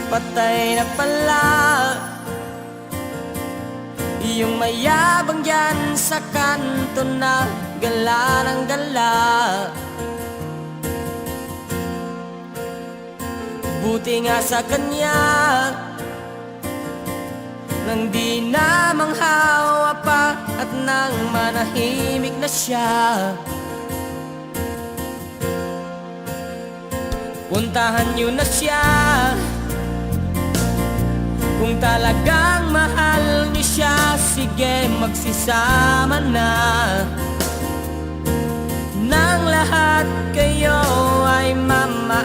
patay na pala. Yung mayabang dyan sa kanto na gala ng gala. Buti nga sa kanya nang di na manghawa pa at nang manahimik na siya. Puntahan niyo na siya kung talagang mahal niyo siya. Sige, magsisama na. Nang lahat kayo ay mamaalam,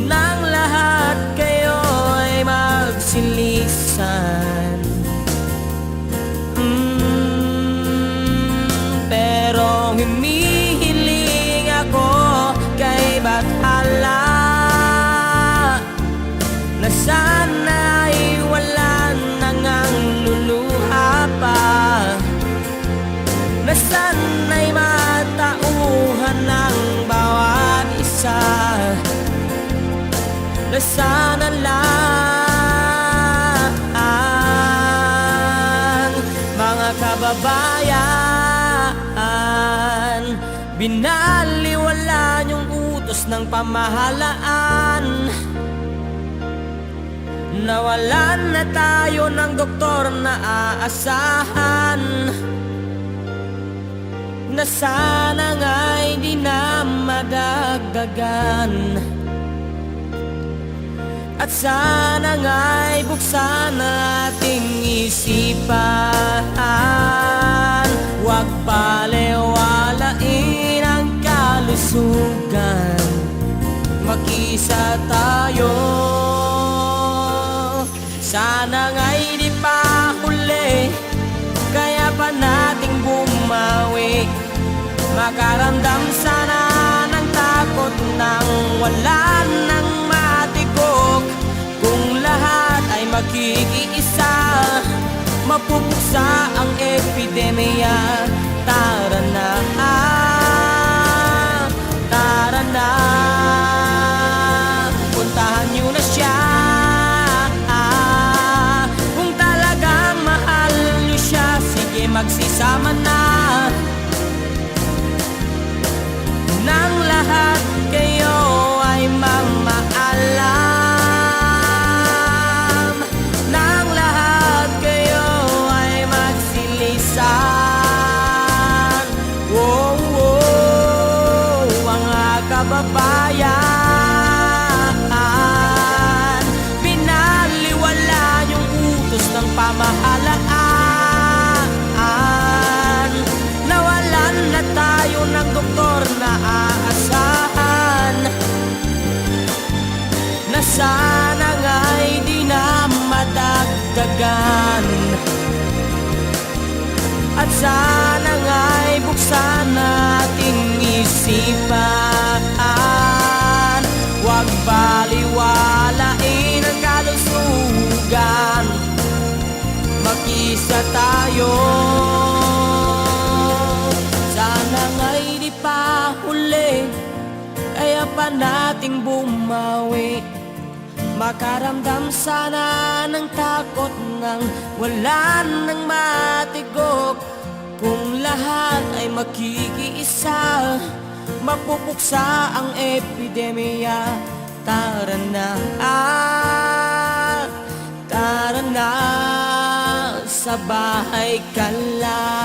nang lahat kayo ay magsilisan. Pero humihiling ako kay Bathala na sana'y wala nang ang luluha pa, na sana'y matauhan ng bawat isa, na sana lang mga kababayan, binaliwala niyong utos ng pamahalaan. Nawalan na tayo ng doktor na aasahan, na sana nga'y di na madagdagan. At sana nga'y buksan ating isipan, huwag balewalain ang kalusugan. Mag-isa tayo, sana nga'y di pa huli, kaya pa nating bumawi. Makaramdam sana ng takot nang wala nang matikok. Kung lahat ay magkikiisa, mapupuksa ang epidemya. Tara na, tara na, puntahan niyo na siya. Kung talagang mahal niyo siya, sige, magsisama na. Nang lahat kayo ay mamaalam, nang lahat kayo ay magsilisan. Oh, oh, mga kababayan, binaliwala yung utos ng pamahalaan. Nawalan na tayo ng doktor na aasahan, na sana nga'y di na madagdagan. At sana nga'y buksan ating isipan, huwag baliwalain ang kalusugan. Mag-isa tayo, sana nga'y di pa huli, kaya pa nating bumawi. Makaramdam sana ng takot nang wala nang matigok. Kung lahat ay magkikiisa, mapupuksa ang epidemya. Tara na, tara na, sa bahay ka lang.